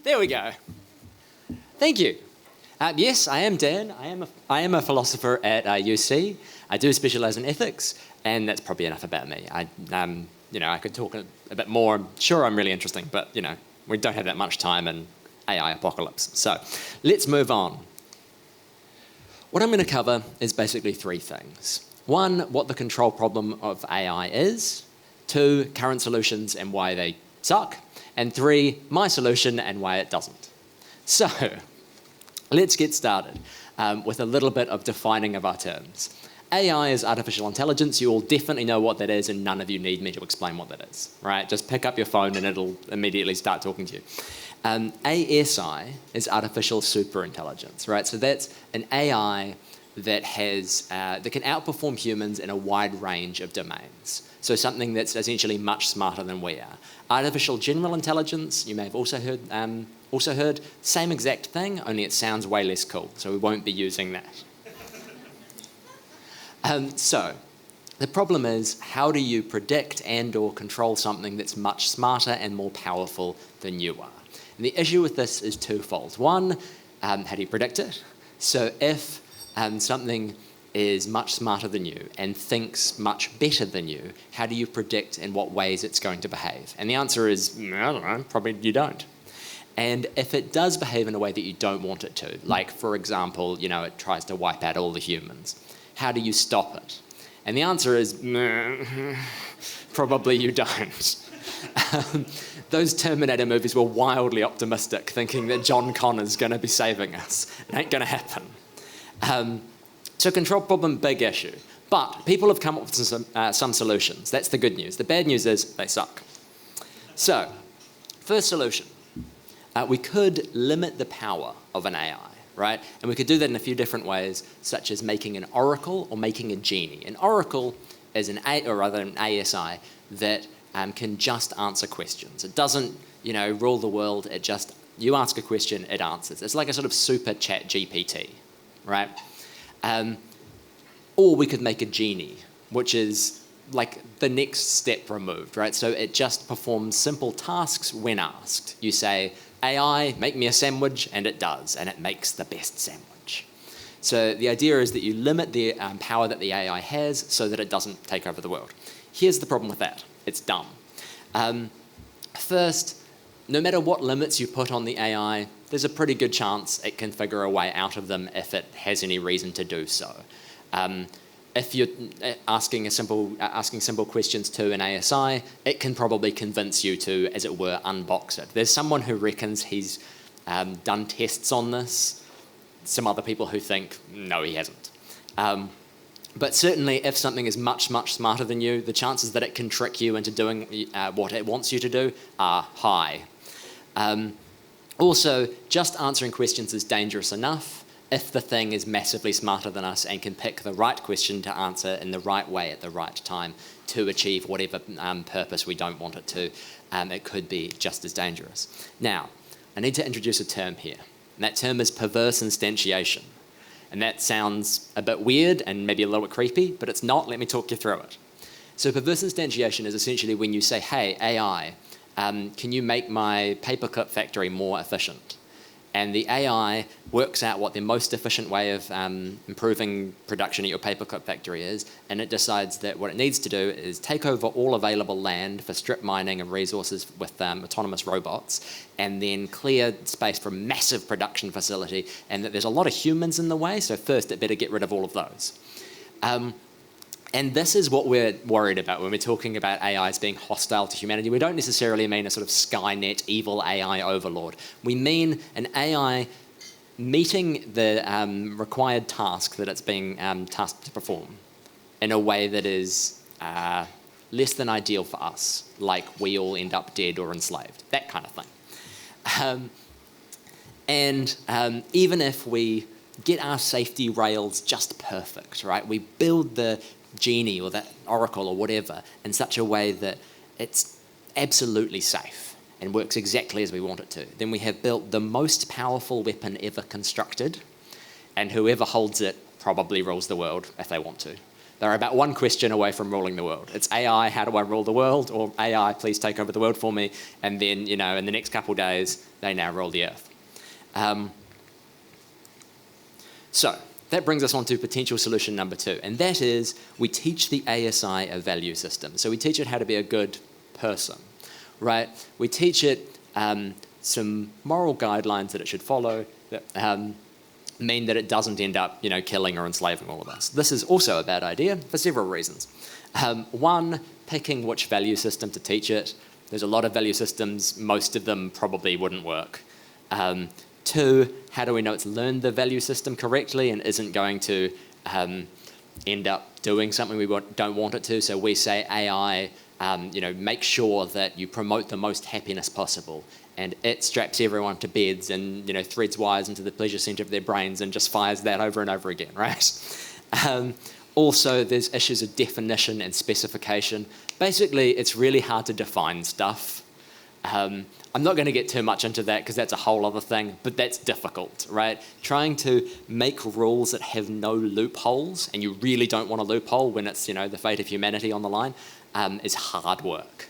There we go. Thank you. Yes, I am Dan. I am a philosopher at UC. I do specialise in ethics, and that's probably enough about me. I could talk a bit more. I'm sure I'm really interesting, but we don't have that much time in AI apocalypse. So let's move on. What I'm going to cover is basically three things. One, what the control problem of AI is. Two, current solutions and why they suck. And three, my solution and why it doesn't. So let's get started with a little bit of defining of our terms. AI is artificial intelligence. You all definitely know what that is, and none of you need me to explain what that is, right? Just pick up your phone and it'll immediately start talking to you. ASI is artificial superintelligence, right? So that's an AI that can outperform humans in a wide range of domains. So something that's essentially much smarter than we are. Artificial general intelligence, you may have also heard, same exact thing, only it sounds way less cool, so we won't be using that. So the problem is, how do you predict and or control something that's much smarter and more powerful than you are? And the issue with this is twofold. One, how do you predict it? So if something is much smarter than you and thinks much better than you, how do you predict in what ways it's going to behave? And the answer is, I don't know, probably you don't. And if it does behave in a way that you don't want it to, like, for example, it tries to wipe out all the humans, how do you stop it? And the answer is, probably you don't. Those Terminator movies were wildly optimistic, thinking that John Connor's going to be saving us. It ain't going to happen. So control problem, big issue. But people have come up with some solutions. That's the good news. The bad news is they suck. So, first solution. We could limit the power of an AI, right? And we could do that in a few different ways, such as making an oracle or making a genie. An oracle is an ASI that can just answer questions. It doesn't, rule the world. You ask a question, it answers. It's like a sort of super chat GPT, right? Or we could make a genie, which is like the next step removed, right? So it just performs simple tasks when asked. You say, AI, make me a sandwich, and it does, and it makes the best sandwich. So the idea is that you limit the power that the AI has so that it doesn't take over the world. Here's the problem with that. It's dumb. First, no matter what limits you put on the AI, there's a pretty good chance it can figure a way out of them if it has any reason to do so. If you're asking simple questions to an ASI, it can probably convince you to, as it were, unbox it. There's someone who reckons he's done tests on this. Some other people who think, no, he hasn't. But certainly, if something is much, much smarter than you, the chances that it can trick you into doing what it wants you to do are high. Also, just answering questions is dangerous enough if the thing is massively smarter than us and can pick the right question to answer in the right way at the right time to achieve whatever purpose we don't want it to. It could be just as dangerous. Now, I need to introduce a term here, and that term is perverse instantiation. And that sounds a bit weird and maybe a little bit creepy, but it's not. Let me talk you through it. So perverse instantiation is essentially when you say, hey, AI, can you make my paperclip factory more efficient? And the AI works out what the most efficient way of improving production at your paperclip factory is, and it decides that what it needs to do is take over all available land for strip mining of resources with autonomous robots, and then clear space for a massive production facility, and that there's a lot of humans in the way, so first it better get rid of all of those. And this is what we're worried about when we're talking about AIs being hostile to humanity. We don't necessarily mean a sort of Skynet evil AI overlord. We mean an AI meeting the required task that it's being tasked to perform in a way that is less than ideal for us, like we all end up dead or enslaved, that kind of thing. Even if we get our safety rails just perfect, right? We build the genie or that oracle or whatever in such a way that it's absolutely safe and works exactly as we want it to. Then we have built the most powerful weapon ever constructed, and whoever holds it probably rules the world if they want to. They're about one question away from ruling the world. It's AI, how do I rule the world? Or AI, please take over the world for me. And then, in the next couple of days, they now rule the earth. So that brings us on to potential solution number 2. And that is we teach the ASI a value system. So we teach it how to be a good person, right? We teach it some moral guidelines that it should follow that mean that it doesn't end up, killing or enslaving all of us. This is also a bad idea for several reasons. One, picking which value system to teach it. There's a lot of value systems. Most of them probably wouldn't work. 2, how do we know it's learned the value system correctly and isn't going to end up doing something we don't want it to? So we say AI, make sure that you promote the most happiness possible. And it straps everyone to beds and, threads wires into the pleasure center of their brains and just fires that over and over again, right? Also, there's issues of definition and specification. Basically, it's really hard to define stuff. I'm not going to get too much into that because that's a whole other thing, but that's difficult, right? Trying to make rules that have no loopholes, and you really don't want a loophole when it's, the fate of humanity on the line, is hard work.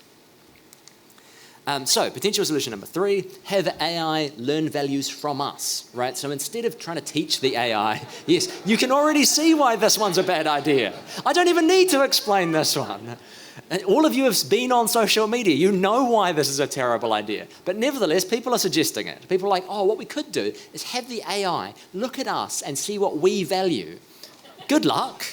So potential solution number 3, have AI learn values from us, right? So instead of trying to teach the AI, yes, you can already see why this one's a bad idea. I don't even need to explain this one. All of you have been on social media. You know why this is a terrible idea. But nevertheless, people are suggesting it. People are like, what we could do is have the AI look at us and see what we value. Good luck.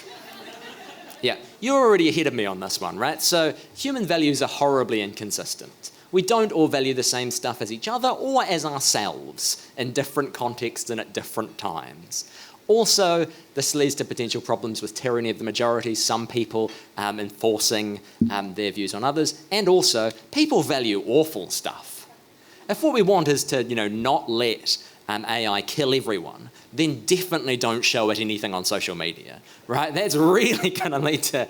Yeah, you're already ahead of me on this one, right? So human values are horribly inconsistent. We don't all value the same stuff as each other or as ourselves in different contexts and at different times. Also, this leads to potential problems with tyranny of the majority, some people enforcing their views on others, and also people value awful stuff. If what we want is to, not let AI kill everyone, then definitely don't show it anything on social media, right? That's really going to lead to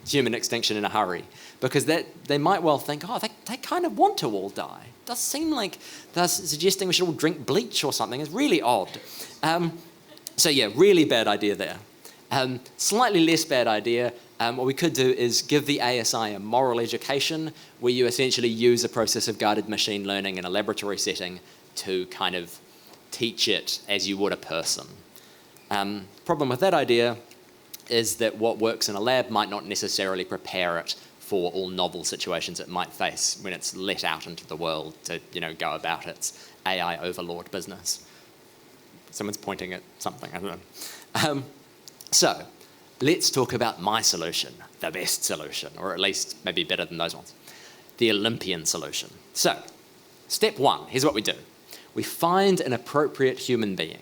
human extinction in a hurry, because they might well think, they kind of want to all die. It does seem like they're suggesting we should all drink bleach or something. It's really odd. So yeah, really bad idea there. Slightly less bad idea, what we could do is give the ASI a moral education where you essentially use a process of guided machine learning in a laboratory setting to kind of teach it as you would a person. Problem with that idea is that what works in a lab might not necessarily prepare it for all novel situations it might face when it's let out into the world to, go about its AI overlord business. Someone's pointing at something, I don't know. So let's talk about my solution, the best solution, or at least maybe better than those ones, the Olympian solution. So step 1, here's what we do. We find an appropriate human being.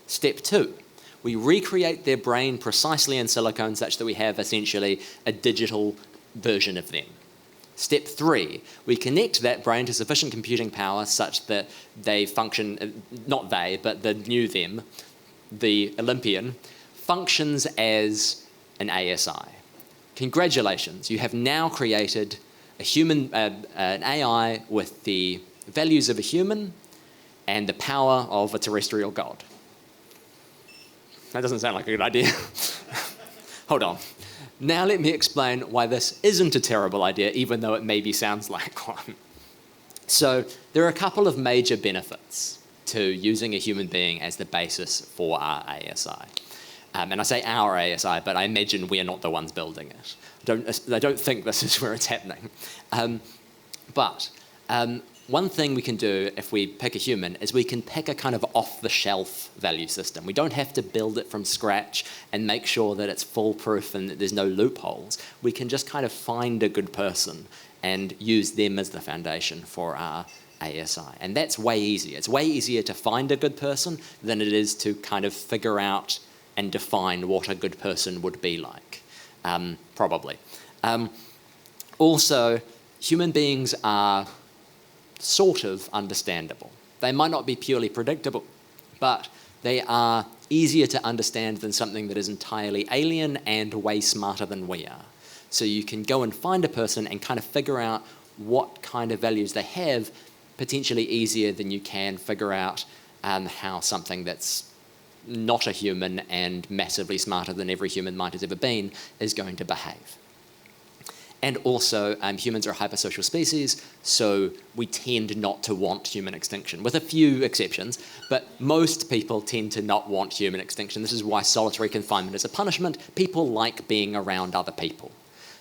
Step 2, we recreate their brain precisely in silicone such that we have essentially a digital version of them. Step 3, we connect that brain to sufficient computing power such that they function, not they, but the new them, the Olympian, functions as an ASI. Congratulations, you have now created a human, an AI with the values of a human and the power of a terrestrial god. That doesn't sound like a good idea. Hold on. Now let me explain why this isn't a terrible idea, even though it maybe sounds like one. So there are a couple of major benefits to using a human being as the basis for our ASI. And I say our ASI, but I imagine we're not the ones building it. I don't think this is where it's happening. But one thing we can do if we pick a human is we can pick a kind of off-the-shelf value system. We don't have to build it from scratch and make sure that it's foolproof and that there's no loopholes. We can just kind of find a good person and use them as the foundation for our ASI. And that's way easier. It's way easier to find a good person than it is to kind of figure out and define what a good person would be like, probably. Also, human beings are sort of understandable. They might not be purely predictable, but they are easier to understand than something that is entirely alien and way smarter than we are. So you can go and find a person and kind of figure out what kind of values they have, potentially easier than you can figure out how something that's not a human and massively smarter than every human mind has ever been is going to behave. And also, humans are a hypersocial species, so we tend not to want human extinction, with a few exceptions, but most people tend to not want human extinction. This is why solitary confinement is a punishment. People like being around other people.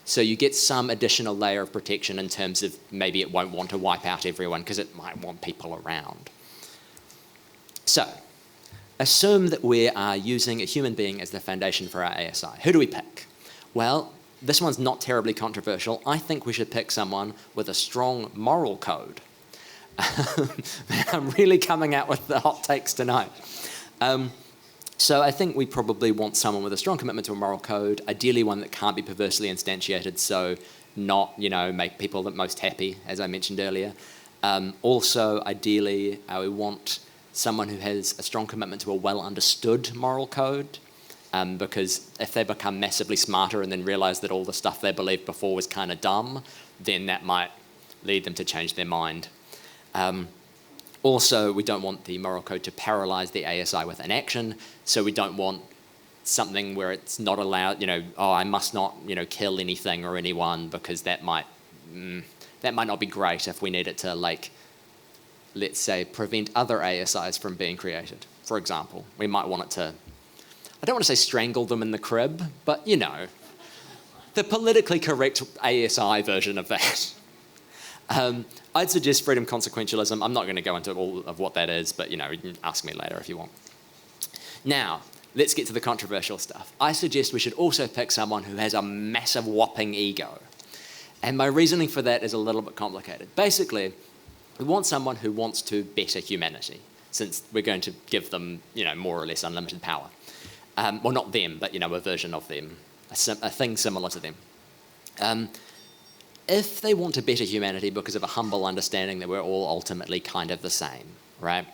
So you get some additional layer of protection in terms of maybe it won't want to wipe out everyone because it might want people around. So, assume that we are using a human being as the foundation for our ASI. Who do we pick? Well, this one's not terribly controversial. I think we should pick someone with a strong moral code. I'm really coming out with the hot takes tonight. So I think we probably want someone with a strong commitment to a moral code, ideally one that can't be perversely instantiated, so not, make people the most happy, as I mentioned earlier. Also, ideally, we want someone who has a strong commitment to a well-understood moral code, because if they become massively smarter and then realise that all the stuff they believed before was kind of dumb, then that might lead them to change their mind. Also, we don't want the moral code to paralyse the ASI with inaction, so we don't want something where it's not allowed, I must not, kill anything or anyone, because that might not be great if we need it to, let's say, prevent other ASIs from being created. For example, we might want it to, I don't want to say strangle them in the crib, but, the politically correct ASI version of that. I'd suggest freedom consequentialism. I'm not going to go into all of what that is, but, you can ask me later if you want. Now, let's get to the controversial stuff. I suggest we should also pick someone who has a massive whopping ego. And my reasoning for that is a little bit complicated. Basically, we want someone who wants to better humanity, since we're going to give them, more or less unlimited power. Well, not them, but, a version of them, a thing similar to them. If they want to better humanity because of a humble understanding that we're all ultimately kind of the same, right,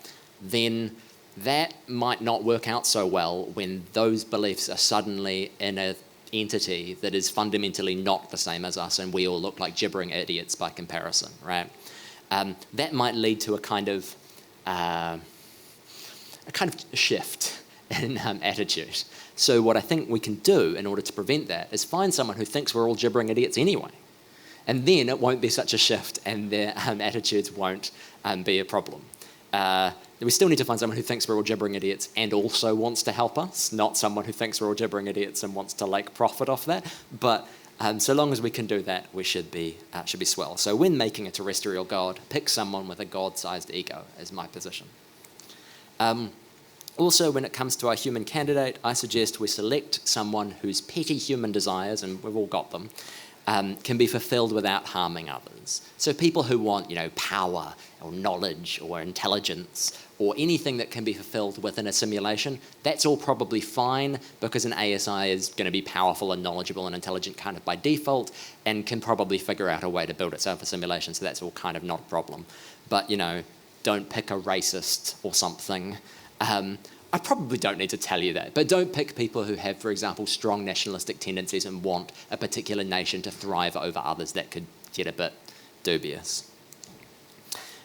then that might not work out so well when those beliefs are suddenly in an entity that is fundamentally not the same as us and we all look like gibbering idiots by comparison, right? That might lead to a kind of shift in attitude. So what I think we can do in order to prevent that is find someone who thinks we're all gibbering idiots anyway. And then it won't be such a shift and their attitudes won't be a problem. We still need to find someone who thinks we're all gibbering idiots and also wants to help us, not someone who thinks we're all gibbering idiots and wants to profit off that. But so long as we can do that, we should be swell. So when making a terrestrial god, pick someone with a god-sized ego, is my position. Also, when it comes to our human candidate, I suggest we select someone whose petty human desires, and we've all got them, can be fulfilled without harming others. So people who want, power or knowledge or intelligence or anything that can be fulfilled within a simulation, that's all probably fine because an ASI is going to be powerful and knowledgeable and intelligent kind of by default and can probably figure out a way to build itself a simulation, so that's all kind of not a problem. But, don't pick a racist or something. I probably don't need to tell you that, but don't pick people who have, for example, strong nationalistic tendencies and want a particular nation to thrive over others. That could get a bit dubious.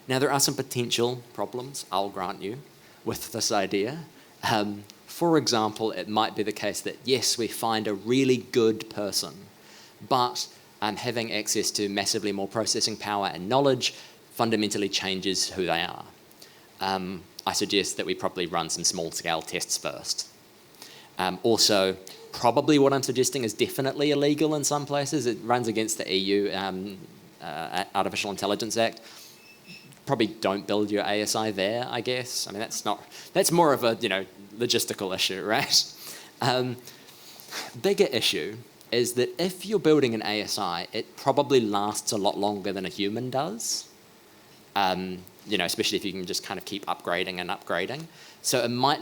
Now, there are some potential problems, I'll grant you, with this idea. For example, it might be the case that, yes, we find a really good person, but having access to massively more processing power and knowledge fundamentally changes who they are. I suggest that we probably run some small-scale tests first. Also, probably what I'm suggesting is definitely illegal in some places. It runs against the EU Artificial Intelligence Act. Probably don't build your ASI there, I guess. I mean, that's more of a, logistical issue, right? Bigger issue is that if you're building an ASI, it probably lasts a lot longer than a human does. Especially if you can just kind of keep upgrading and upgrading. So it might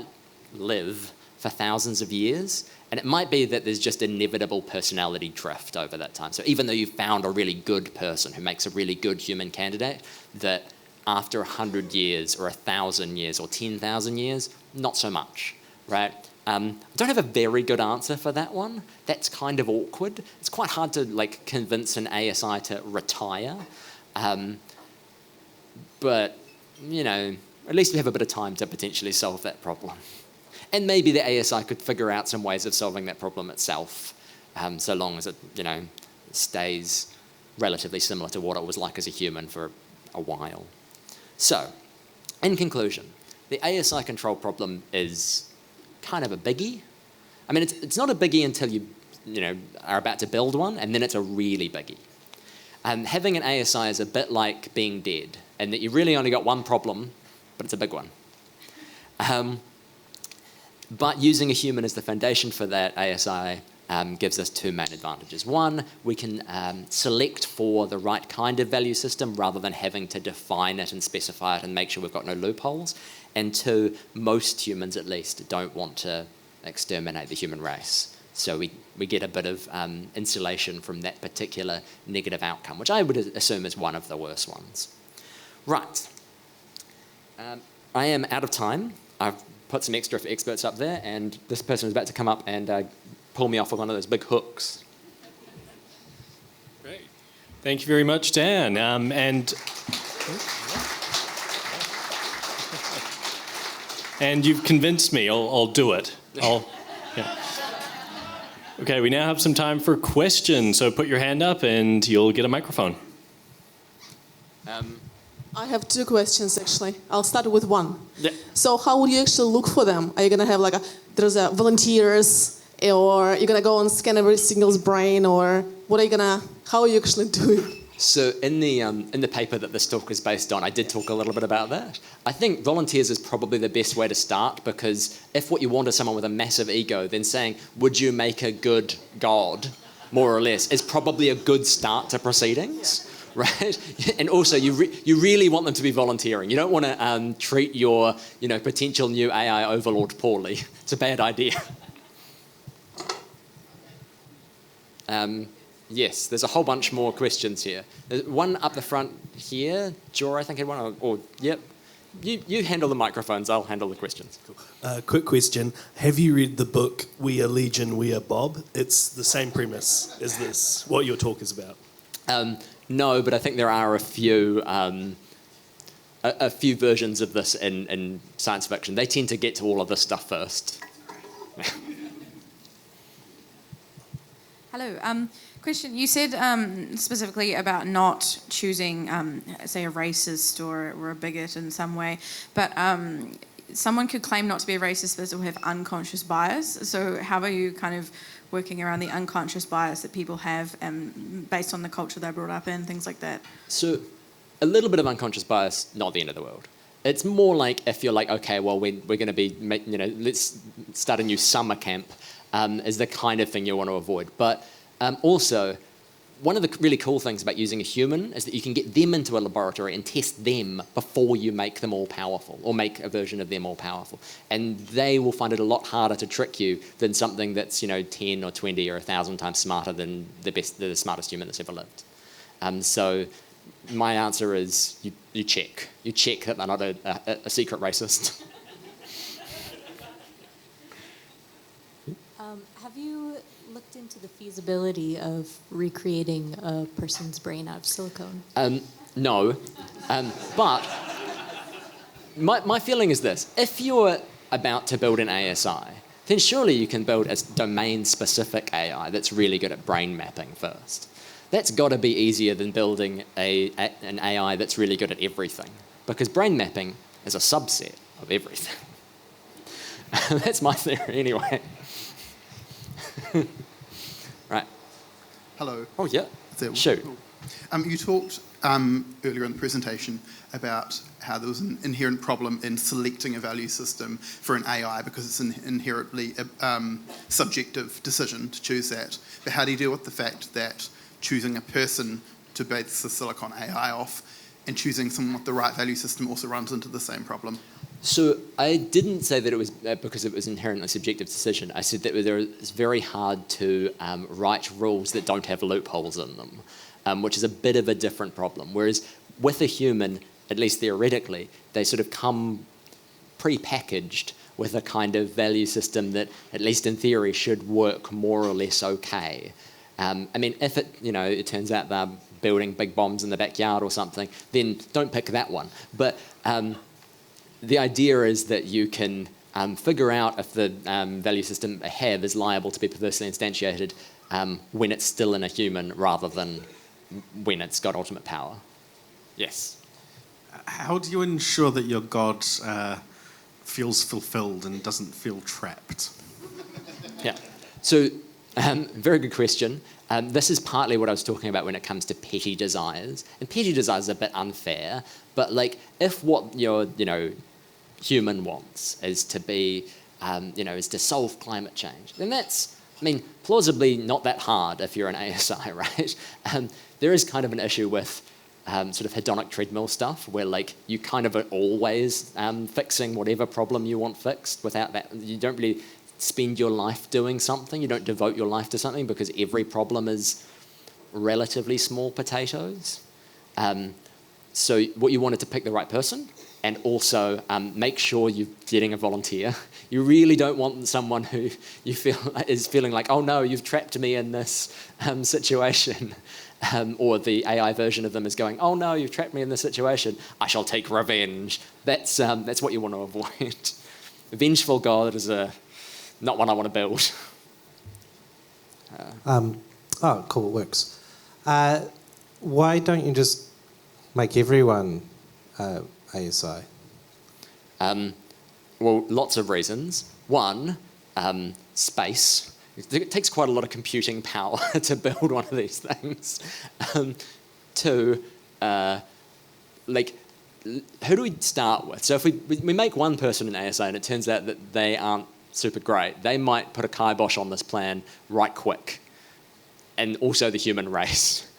live for thousands of years, and it might be that there's just inevitable personality drift over that time. So even though you've found a really good person who makes a really good human candidate, that after 100 years or 1,000 years or 10,000 years, not so much, right? I don't have a very good answer for that one. That's kind of awkward. It's quite hard to convince an ASI to retire. But, at least we have a bit of time to potentially solve that problem. And maybe the ASI could figure out some ways of solving that problem itself, so long as it, stays relatively similar to what it was like as a human for a while. So, in conclusion, the ASI control problem is kind of a biggie. I mean, it's not a biggie until you are about to build one, and then it's a really biggie. Having an ASI is a bit like being dead, and that you really only got one problem, but it's a big one. But using a human as the foundation for that ASI gives us two main advantages. One, we can select for the right kind of value system rather than having to define it and specify it and make sure we've got no loopholes. And two, most humans at least don't want to exterminate the human race. So we get a bit of insulation from that particular negative outcome, which I would assume is one of the worst ones. Right. I am out of time. I've put some extra for experts up there, and this person is about to come up and pull me off with one of those big hooks. Great. Thank you very much, Dan. And you've convinced me. I'll do it. Yeah. Okay, we now have some time for questions. So put your hand up and you'll get a microphone. I have two questions, actually. I'll start with one. Yeah. So how would you actually look for them? Are you going to have there's volunteers, or you're going to go and scan every single brain, or how are you actually doing it? So in the paper that this talk is based on, I did talk a little bit about that. I think volunteers is probably the best way to start, because if what you want is someone with a massive ego, then saying, would you make a good god, more or less, is probably a good start to proceedings. Yeah. Right? And also, you really want them to be volunteering. You don't want to treat your potential new AI overlord poorly. It's a bad idea. Yes, there's a whole bunch more questions here. There's one up the front here. Jor, I think, had one. Yep. You handle the microphones. I'll handle the questions. Cool. Quick question. Have you read the book We Are Legion, We Are Bob? It's the same premise as this, what your talk is about. No, but I think there are a few versions of this in science fiction. They tend to get to all of this stuff first. Hello. Question. You said specifically about not choosing, say, a racist or a bigot in some way, but someone could claim not to be a racist but still have unconscious bias. So how are you kind of working around the unconscious bias that people have based on the culture they're brought up in, things like that? So a little bit of unconscious bias, not the end of the world. It's more like if you're like, okay, well, we're going to be, let's start a new summer camp, is the kind of thing you want to avoid. But also, one of the really cool things about using a human is that you can get them into a laboratory and test them before you make them all powerful, or make a version of them all powerful. And they will find it a lot harder to trick you than something that's 10 or 20 or 1,000 times smarter than the smartest human that's ever lived. So my answer is you check. You check that they're not a secret racist. Have you looked into the feasibility of recreating a person's brain out of silicone? No, but my feeling is this. If you're about to build an ASI, then surely you can build a domain-specific AI that's really good at brain mapping first. That's got to be easier than building an AI that's really good at everything, because brain mapping is a subset of everything. That's my theory anyway. Right. Hello. Oh, yeah. Shoot. Cool. You talked earlier in the presentation about how there was an inherent problem in selecting a value system for an AI because it's an inherently subjective decision to choose that. But how do you deal with the fact that choosing a person to base the silicon AI off and choosing someone with the right value system also runs into the same problem? So I didn't say that it was because it was an inherently subjective decision. I said that it's very hard to write rules that don't have loopholes in them, which is a bit of a different problem. Whereas with a human, at least theoretically, they sort of come pre-packaged with a kind of value system that, at least in theory, should work more or less okay. I mean, if it turns out they're building big bombs in the backyard or something, then don't pick that one. But the idea is that you can figure out if the value system I have is liable to be perversely instantiated when it's still in a human rather than when it's got ultimate power. Yes. How do you ensure that your God feels fulfilled and doesn't feel trapped? Yeah. So, very good question. This is partly what I was talking about when it comes to petty desires. And petty desires are a bit unfair, but like if what your, human wants is to be, is to solve climate change, then that's, plausibly not that hard if you're an ASI, right? There is kind of an issue with sort of hedonic treadmill stuff where like you kind of are always fixing whatever problem you want fixed without that. You don't really spend your life doing something. You don't devote your life to something because every problem is relatively small potatoes. So what you want is to pick the right person and also make sure you're getting a volunteer. You really don't want someone who you feel is feeling like, oh no, you've trapped me in this situation. Or the AI version of them is going, oh no, you've trapped me in this situation. I shall take revenge. That's what you want to avoid. A vengeful God is not one I want to build. Oh, cool, it works. Why don't you just make everyone ASI? Well, lots of reasons. One, space. It takes quite a lot of computing power to build one of these things. Two, who do we start with? So if we make one person an ASI and it turns out that they aren't super great, they might put a kibosh on this plan right quick. And also the human race.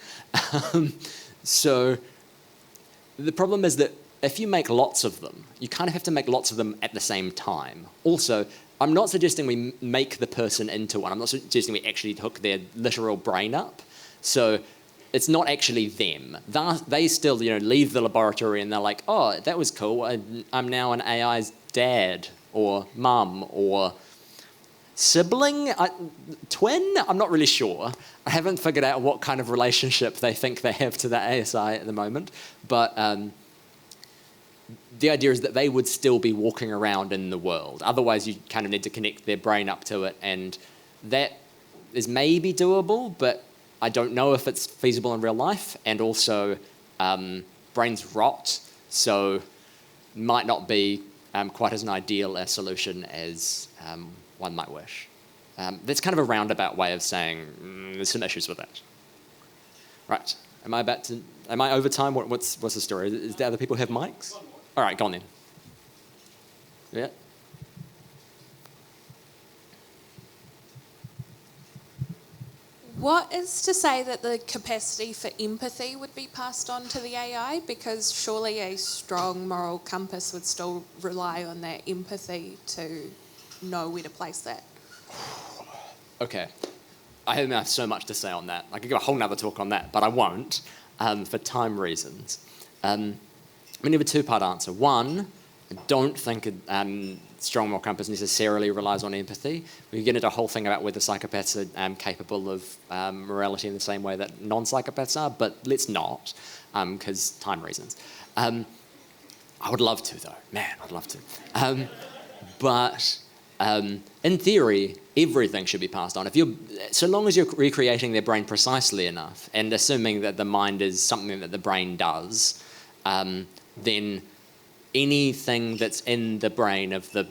So the problem is that if you make lots of them, you kind of have to make lots of them at the same time. Also, I'm not suggesting we make the person into one. I'm not suggesting we actually hook their literal brain up. So it's not actually them. They still, leave the laboratory and they're like, oh, that was cool. I'm now an AI's dad or mum or sibling, twin? I'm not really sure. I haven't figured out what kind of relationship they think they have to the ASI at the moment. But the idea is that they would still be walking around in the world. Otherwise, you kind of need to connect their brain up to it. And that is maybe doable, but I don't know if it's feasible in real life. And also, brains rot, so might not be quite as an ideal a solution as one might wish. That's kind of a roundabout way of saying there's some issues with that. Right. Am I over time? What's the story? Is there other people who have mics? All right, go on then. Yeah. What is to say that the capacity for empathy would be passed on to the AI? Because surely a strong moral compass would still rely on that empathy to know where to place that. Okay. I have so much to say on that. I could give a whole nother talk on that, but I won't for time reasons. I'm going to give a two-part answer. One, I don't think strong moral compass necessarily relies on empathy. We can get into a whole thing about whether psychopaths are capable of morality in the same way that non-psychopaths are, but let's not, because time reasons. I would love to, though. Man, I'd love to. But in theory, everything should be passed on. So long as you're recreating their brain precisely enough, and assuming that the mind is something that the brain does, then anything that's in the brain of the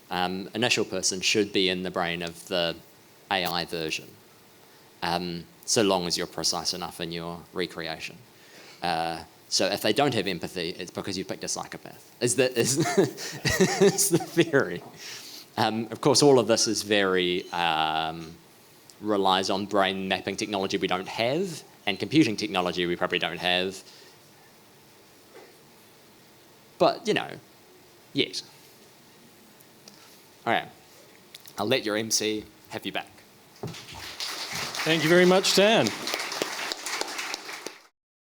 initial person should be in the brain of the AI version, so long as you're precise enough in your recreation. So if they don't have empathy, it's because you picked a psychopath, is the theory. Of course, all of this is very relies on brain mapping technology we don't have, and computing technology we probably don't have. But, yet. All right. I'll let your MC have you back. Thank you very much, Dan.